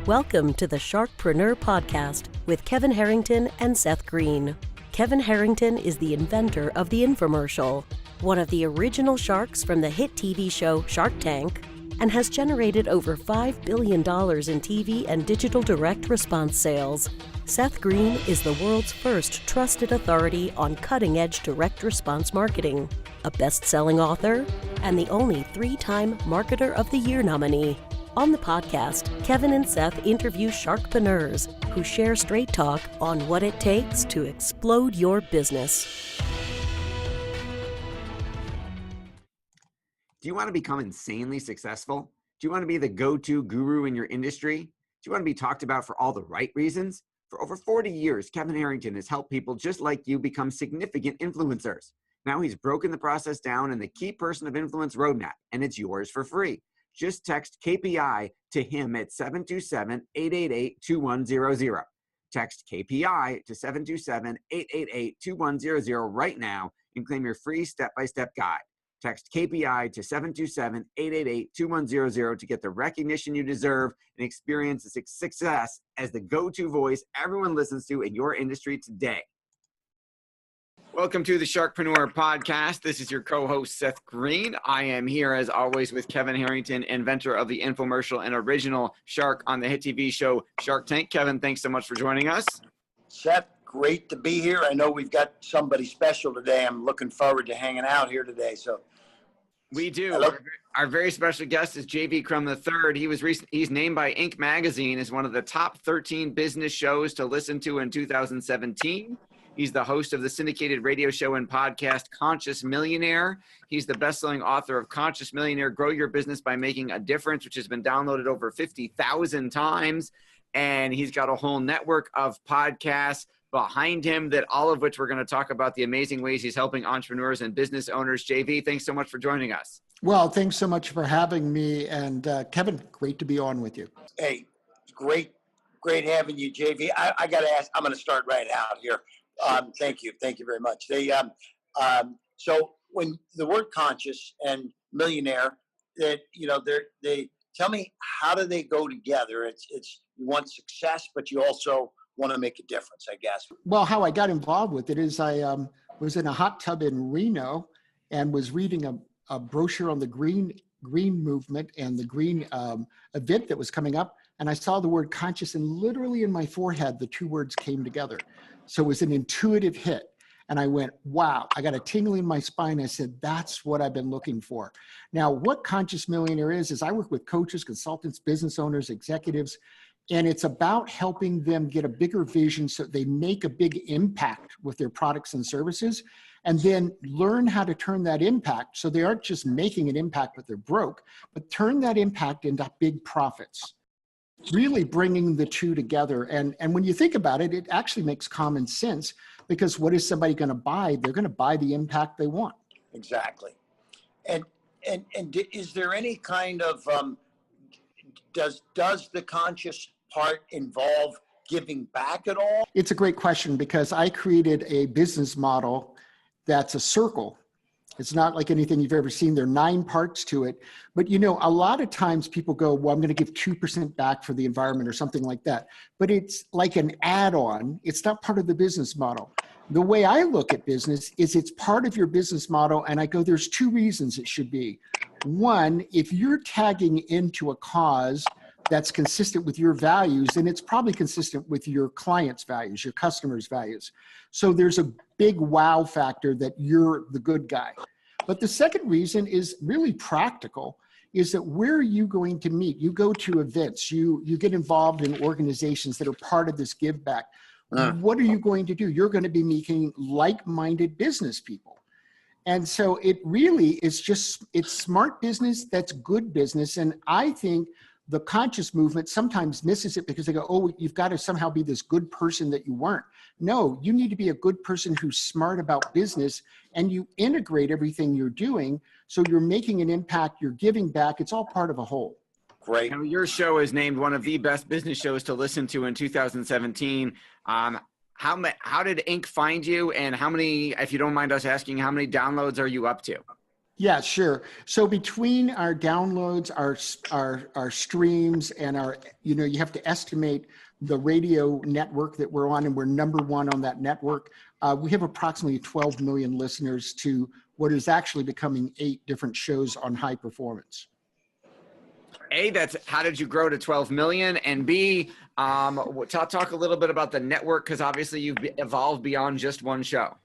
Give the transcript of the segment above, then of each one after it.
Welcome to the SharkPreneur podcast with Kevin Harrington and Seth Green. Kevin Harrington is the inventor of the infomercial, one of the original sharks from the hit TV show Shark Tank, and has generated over $5 billion in TV and digital direct response sales. Seth Green is the world's first trusted authority on cutting-edge direct response marketing, a best-selling author, and the only 3-time Marketer of the Year nominee. On the podcast, Kevin and Seth interview sharkpreneurs who share straight talk on what it takes to explode your business. Do you want to become insanely successful? Do you want to be the go-to guru in your industry? Do you want to be talked about for all the right reasons? For over 40 years, Kevin Harrington has helped people just like you become significant influencers. Now he's broken the process down in the Key Person of Influence roadmap, and it's yours for free. Just text KPI to him at 727-888-2100. Text KPI to 727-888-2100 right now and claim your free step-by-step guide. Text KPI to 727-888-2100 to get the recognition you deserve and experience the success as the go-to voice everyone listens to in your industry today. Welcome to the SharkPreneur podcast. This is your co-host, Seth Green. I am here, as always, with Kevin Harrington, inventor of the infomercial and original shark on the hit TV show Shark Tank. Kevin, thanks so much for joining us. Seth, great to be here. I know we've got somebody special today. I'm looking forward to hanging out here today. So we do. Hello. Our very special guest is Crum III. He's named by Inc. magazine as one of the top 13 business shows to listen to in 2017. He's the host of the syndicated radio show and podcast Conscious Millionaire. He's the best-selling author of Conscious Millionaire, Grow Your Business by Making a Difference, which has been downloaded over 50,000 times. And he's got a whole network of podcasts behind him, that all of which we're going to talk about the amazing ways he's helping entrepreneurs and business owners. JV, thanks so much for joining us. Well, thanks so much for having me. And Kevin, great to be on with you. Hey, great having you, JV. I got to ask, I'm going to start right out here. Thank you very much. So when the word conscious and millionaire, that they tell me, how do they go together? It's you want success, but you also want to make a difference, I guess. Well, how I got involved with it is I was in a hot tub in Reno and was reading a brochure on the green movement and the green event that was coming up. And I saw the word conscious, and literally in my forehead, the two words came together. So it was an intuitive hit. And I went, wow, I got a tingle in my spine. I said, that's what I've been looking for. Now, what Conscious Millionaire is I work with coaches, consultants, business owners, executives, and it's about helping them get a bigger vision so they make a big impact with their products and services, and then learn how to turn that impact so they aren't just making an impact but they're broke, but turn that impact into big profits. Really bringing the two together. And when you think about it, it actually makes common sense, because what is somebody going to buy? They're going to buy the impact they want. Exactly. And is there any kind of, does the conscious part involve giving back at all? It's a great question, because I created a business model that's a circle. It's not like anything you've ever seen. There are 9 parts to it. But a lot of times people go, well, I'm going to give 2% back for the environment or something like that. But it's like an add-on. It's not part of the business model. The way I look at business is it's part of your business model. And I go, there's 2 reasons it should be. One, if you're tagging into a cause that's consistent with your values, then it's probably consistent with your clients' values, your customers' values. So there's a big wow factor that you're the good guy. But the second reason is really practical, is that where are you going to meet? You go to events, you get involved in organizations that are part of this give back. What are you going to do? You're going to be meeting like-minded business people. And so it really is it's smart business, that's good business. And I think the conscious movement sometimes misses it because they go, oh, you've got to somehow be this good person that you weren't. No, you need to be a good person who's smart about business, and you integrate everything you're doing. So you're making an impact, you're giving back. It's all part of a whole. Great. Your show is named one of the best business shows to listen to in 2017. How did Inc. find you, and how many, if you don't mind us asking, how many downloads are you up to? Yeah, sure. So between our downloads, our streams, and our, you have to estimate the radio network that we're on, and we're number one on that network. We have approximately 12 million listeners to what is actually becoming 8 different shows on high performance. A, that's how did you grow to 12 million? And B, talk a little bit about the network, because obviously you've evolved beyond just one show.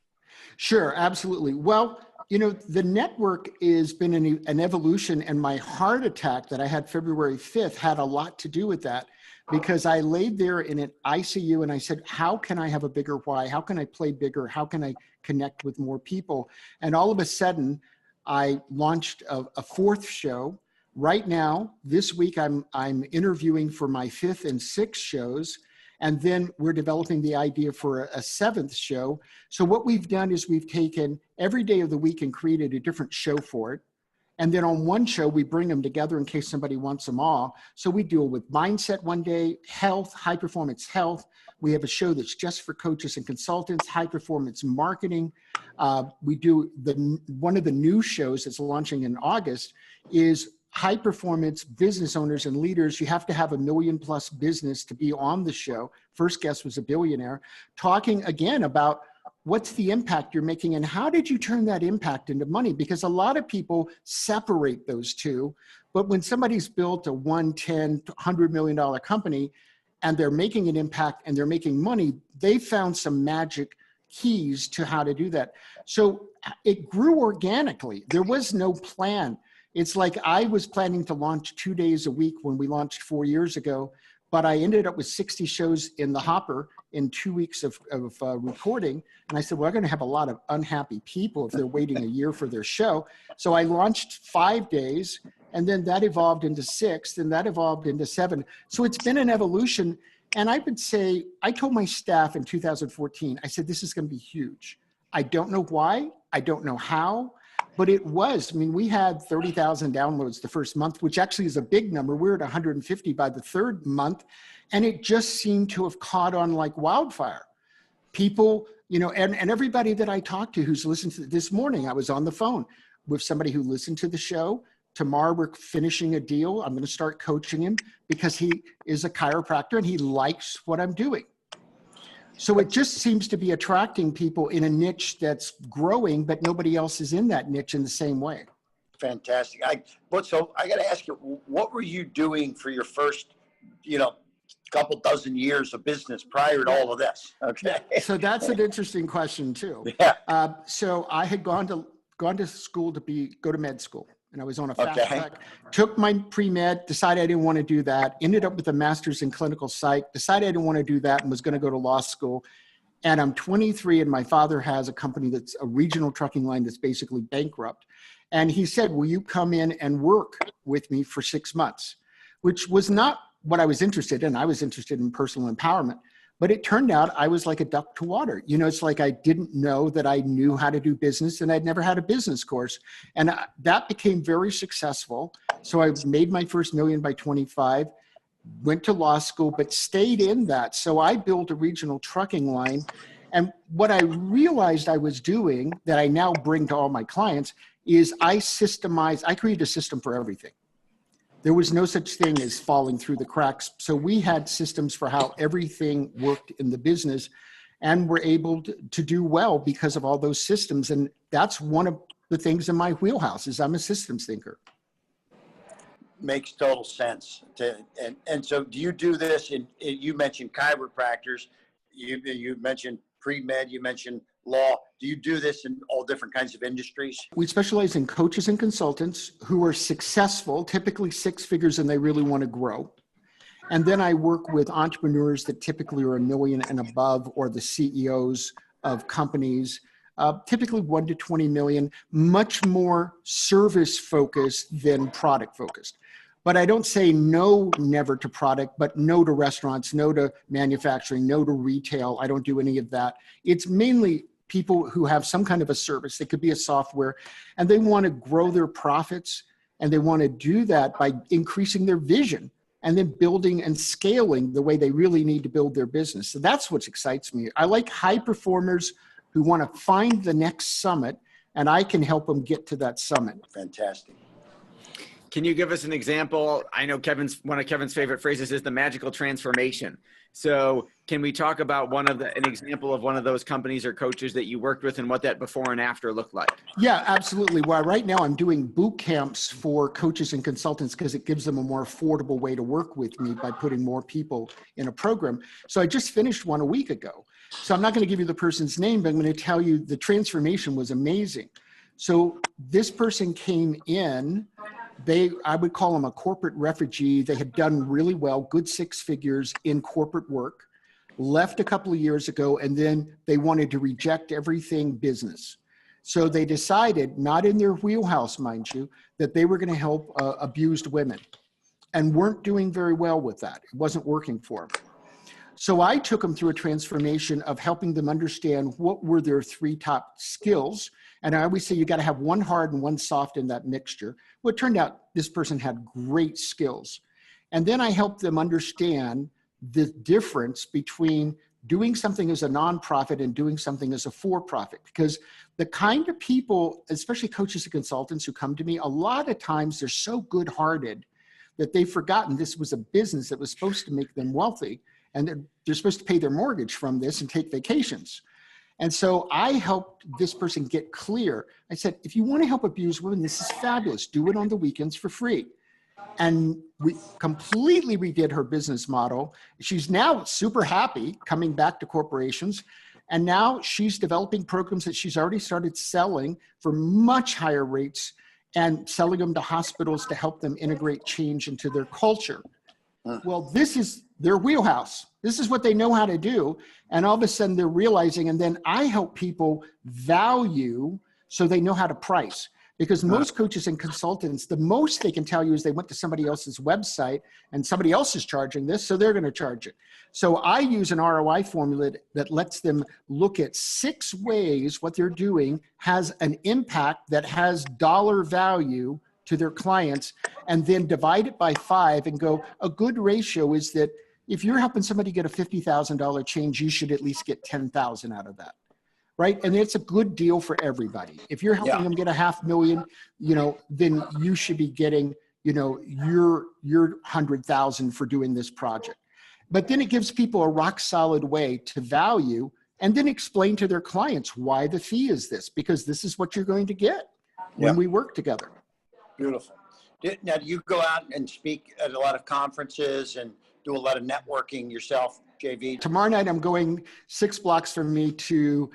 Sure, absolutely. Well, the network has been an evolution, and my heart attack that I had February 5th had a lot to do with that, because I laid there in an ICU and I said, how can I have a bigger why? How can I play bigger? How can I connect with more people? And all of a sudden, I launched a 4th show. Right now, this week, I'm interviewing for my 5th and 6th shows. And then we're developing the idea for a 7th show. So what we've done is we've taken every day of the week and created a different show for it. And then on one show, we bring them together in case somebody wants them all. So we deal with mindset one day, health, high performance health. We have a show that's just for coaches and consultants, high performance marketing. We do one of the new shows that's launching in August is high performance business owners and leaders. You have to have $1 million+ business to be on the show. First guest was a billionaire, talking again about what's the impact you're making and how did you turn that impact into money? Because a lot of people separate those two, but when somebody's built a $1, $10, $100 million company and they're making an impact and they're making money, they found some magic keys to how to do that. So it grew organically. There was no plan. It's like I was planning to launch 2 days a week when we launched 4 years ago, but I ended up with 60 shows in the hopper in 2 weeks of recording. And I said, well, I'm going to have a lot of unhappy people if they're waiting a year for their show. So I launched 5 days, and then that evolved into 6, and that evolved into 7. So it's been an evolution. And I would say, I told my staff in 2014, I said, this is going to be huge. I don't know why. I don't know how. But it was. I mean, we had 30,000 downloads the first month, which actually is a big number. We're at 150 by the 3rd month. And it just seemed to have caught on like wildfire. People, and everybody that I talked to who's listened to this morning, I was on the phone with somebody who listened to the show. Tomorrow we're finishing a deal. I'm going to start coaching him because he is a chiropractor and he likes what I'm doing. So it just seems to be attracting people in a niche that's growing, but nobody else is in that niche in the same way. Fantastic. So I got to ask you, what were you doing for your first, couple dozen years of business prior to all of this? Okay. So that's an interesting question too. Yeah. So I had gone to school go to med school. And I was on a fast track, took my pre-med, decided I didn't want to do that, ended up with a master's in clinical psych, decided I didn't want to do that and was going to go to law school. And I'm 23 and my father has a company that's a regional trucking line that's basically bankrupt. And he said, will you come in and work with me for 6 months? Which was not what I was interested in. I was interested in personal empowerment. But it turned out I was like a duck to water. It's like I didn't know that I knew how to do business and I'd never had a business course. And that became very successful. So I made my first $1 million by 25, went to law school, but stayed in that. So I built a regional trucking line. And what I realized I was doing that I now bring to all my clients is I created a system for everything. There was no such thing as falling through the cracks. So we had systems for how everything worked in the business and were able to do well because of all those systems. And that's one of the things in my wheelhouse is I'm a systems thinker. Makes total sense. And so do you do this you mentioned chiropractors, you mentioned pre-med, you mentioned law. Do you do this in all different kinds of industries? We specialize in coaches and consultants who are successful, typically 6 figures, and they really want to grow. And then I work with entrepreneurs that typically are $1 million and above, or the CEOs of companies, typically 1 to 20 million, much more service focused than product focused. But I don't say no, never to product, but no to restaurants, no to manufacturing, no to retail. I don't do any of that. It's mainly people who have some kind of a service. It could be a software, and they want to grow their profits, and they want to do that by increasing their vision and then building and scaling the way they really need to build their business. So that's what excites me. I like high performers who want to find the next summit and I can help them get to that summit. Fantastic. Can you give us an example? I know one of Kevin's favorite phrases is the magical transformation. So can we talk about an example of one of those companies or coaches that you worked with and what that before and after looked like? Yeah, absolutely. Well, right now I'm doing boot camps for coaches and consultants because it gives them a more affordable way to work with me by putting more people in a program. So I just finished one a week ago. So I'm not going to give you the person's name, but I'm going to tell you the transformation was amazing. So this person came in, I would call them a corporate refugee. They had done really well, good 6 figures in corporate work, left a couple of years ago, and then they wanted to reject everything business. So they decided, not in their wheelhouse, mind you, that they were going to help abused women and weren't doing very well with that. It wasn't working for them. So I took them through a transformation of helping them understand what were their 3 top skills. And I always say you got to have one hard and one soft in that mixture. Well, it turned out this person had great skills. And then I helped them understand the difference between doing something as a nonprofit and doing something as a for-profit. Because the kind of people, especially coaches and consultants who come to me, a lot of times they're so good-hearted that they've forgotten this was a business that was supposed to make them wealthy. And they're supposed to pay their mortgage from this and take vacations. And so I helped this person get clear. I said, if you want to help abused women, this is fabulous. Do it on the weekends for free. And we completely redid her business model. She's now super happy coming back to corporations. And now she's developing programs that she's already started selling for much higher rates and selling them to hospitals to help them integrate change into their culture. Well, this is their wheelhouse. This is what they know how to do. And all of a sudden they're realizing, and then I help people value so they know how to price. Because most coaches and consultants, the most they can tell you is they went to somebody else's website and somebody else is charging this, so they're going to charge it. So I use an ROI formula that lets them look at 6 ways what they're doing has an impact that has dollar value to their clients, and then divide it by 5 and go, a good ratio is that if you're helping somebody get a $50,000 change, you should at least get 10,000 out of that. Right? And it's a good deal for everybody. If you're helping them get a $500,000, then you should be getting, your 100,000 for doing this project. But then it gives people a rock solid way to value and then explain to their clients why the fee is this, because this is what you're going to get when we work together. Beautiful. Now, do you go out and speak at a lot of conferences and do a lot of networking yourself, JV? Tomorrow night, I'm going 6 blocks from me to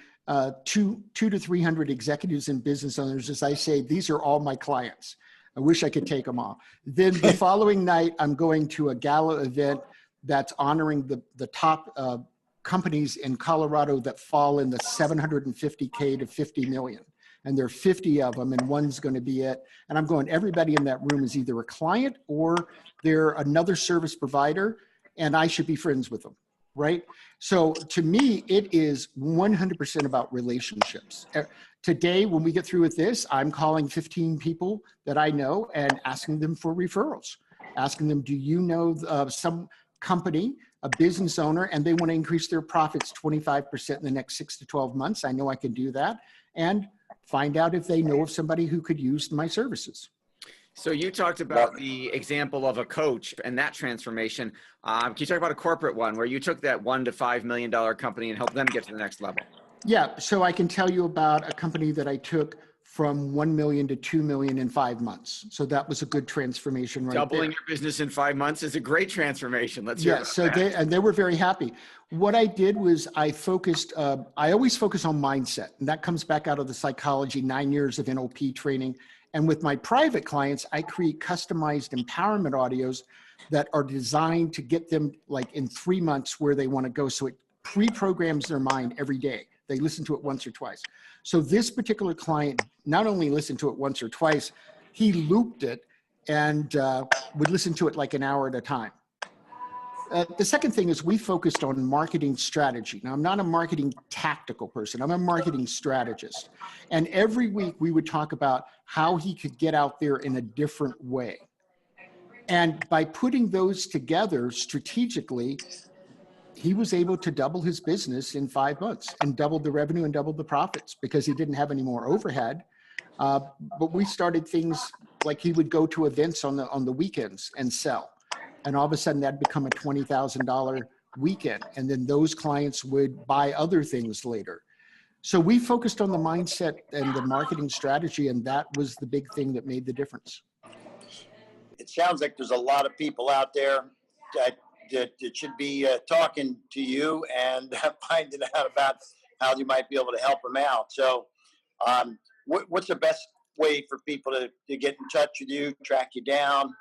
200 to 300 executives and business owners. As I say, these are all my clients. I wish I could take them all. Then the following night, I'm going to a gala event that's honoring the top companies in Colorado that fall in the 750K to 50 million. And there are 50 of them, and one's going to be it. And I'm going, everybody in that room is either a client or they're another service provider, and I should be friends with them, right? So to me, it is 100% about relationships. Today, when we get through with this, I'm calling 15 people that I know and asking them for referrals, asking them, do you know some company, a business owner, and they want to increase their profits 25% in the next 6 to 12 months? I know I can do that. And find out if they know of somebody who could use my services. So you talked about the example of a coach and that transformation. Can you talk about a corporate one where you took that $1 to $5 million company and helped them get to the next level? Yeah, so I can tell you about a company that I took from 1 million to 2 million in 5 months. So that was a good transformation right Doubling there. your business in 5 months is a great transformation. Let's hear about that. They were very happy. What I did was I always focus on mindset, and that comes back out of the psychology, 9 years of NLP training. And with my private clients, I create customized empowerment audios that are designed to get them like in 3 months where they want to go. So it pre-programs their mind every day. They listen to it once or twice. So this particular client not only listened to it once or twice, he looped it and would listen to it like an hour at a time. The second thing is we focused on marketing strategy. Now, I'm not a marketing tactical person. I'm a marketing strategist. And every week we would talk about how he could get out there in a different way. And by putting those together strategically, he was able to double his business in 5 months and doubled the revenue and doubled the profits because he didn't have any more overhead. But we started things like he would go to events on the weekends and sell. And all of a sudden that'd become a $20,000 weekend. And then those clients would buy other things later. So we focused on the mindset and the marketing strategy, and that was the big thing that made the difference. It sounds like there's a lot of people out there that should be talking to you and finding out about how you might be able to help them out. So what's the best way for people to get in touch with you, track you down,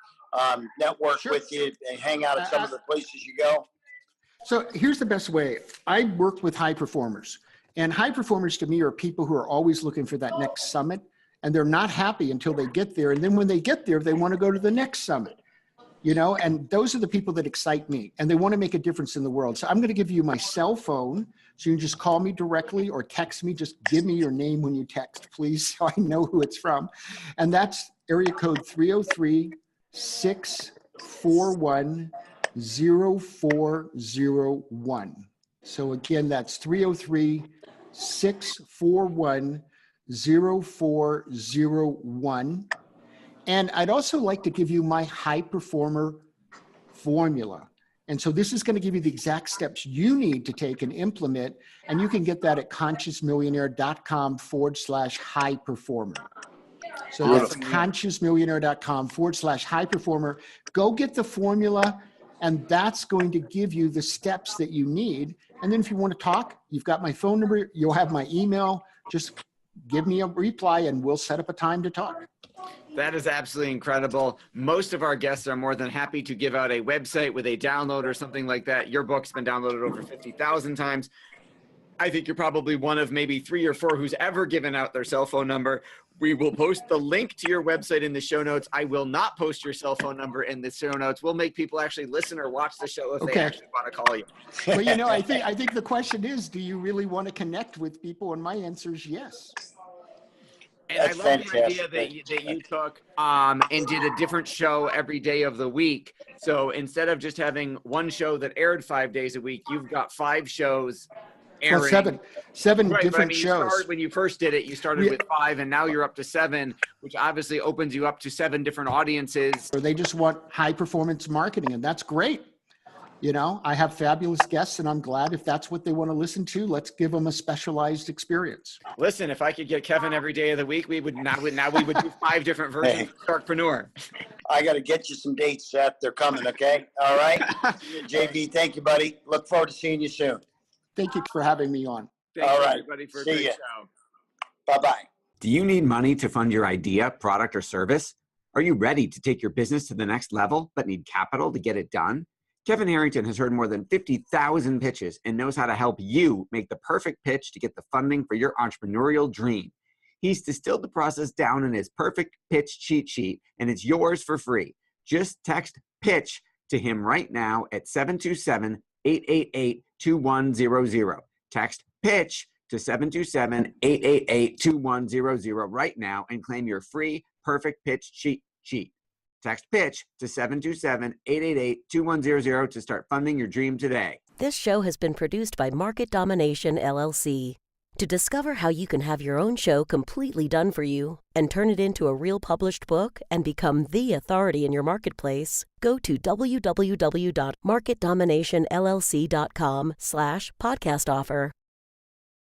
network with you, and hang out at some of the places you go? So here's the best way. I work with high performers. And high performers to me are people who are always looking for that next summit, and they're not happy until they get there. And then when they get there, they want to go to the next summit, and those are the people that excite me, and they want to make a difference in the world. So I'm going to give you my cell phone. So you can just call me directly or text me. Just give me your name when you text, please, so I know who it's from. And that's area code 303-641-0401. So again, that's 303-641-0401. And I'd also like to give you my high performer formula. And so this is going to give you the exact steps you need to take and implement. And you can get that at consciousmillionaire.com/high performer. So that's consciousmillionaire.com/high performer. Go get the formula, and that's going to give you the steps that you need. And then if you want to talk, you've got my phone number, you'll have my email. Just give me a reply and we'll set up a time to talk. That is absolutely incredible. Most of our guests are more than happy to give out a website with a download or something like that. Your book's been downloaded over 50,000 times. I think you're probably one of maybe 3 or 4 who's ever given out their cell phone number. We will post the link to your website in the show notes. I will not post your cell phone number in the show notes. We'll make people actually listen or watch the show if they actually want to call you. Well, I think the question is, do you really want to connect with people? And my answer is yes. And I love the idea that you took and did a different show every day of the week. So instead of just having one show that aired 5 days a week, you've got 5 shows airing. Well, seven different shows. When you first did it, you started with 5, and now you're up to 7, which obviously opens you up to 7 different audiences. Or they just want high performance marketing, and that's great. I have fabulous guests, and I'm glad if that's what they want to listen to. Let's give them a specialized experience. Listen, if I could get Kevin every day of the week, we would do 5 different versions of SharkPreneur. I got to get you some dates, Seth. They're coming, okay? All right? JV, thank you, buddy. Look forward to seeing you soon. Thank you for having me on. Thanks, all right, everybody, for a great show. Bye-bye. Do you need money to fund your idea, product, or service? Are you ready to take your business to the next level but need capital to get it done? Kevin Harrington has heard more than 50,000 pitches and knows how to help you make the perfect pitch to get the funding for your entrepreneurial dream. He's distilled the process down in his perfect pitch cheat sheet, and it's yours for free. Just text PITCH to him right now at 727-888-2100. Text PITCH to 727-888-2100 right now and claim your free perfect pitch cheat sheet. Text PITCH to 727-888-2100 to start funding your dream today. This show has been produced by Market Domination, LLC. To discover how you can have your own show completely done for you and turn it into a real published book and become the authority in your marketplace, go to www.marketdominationllc.com/podcast offer.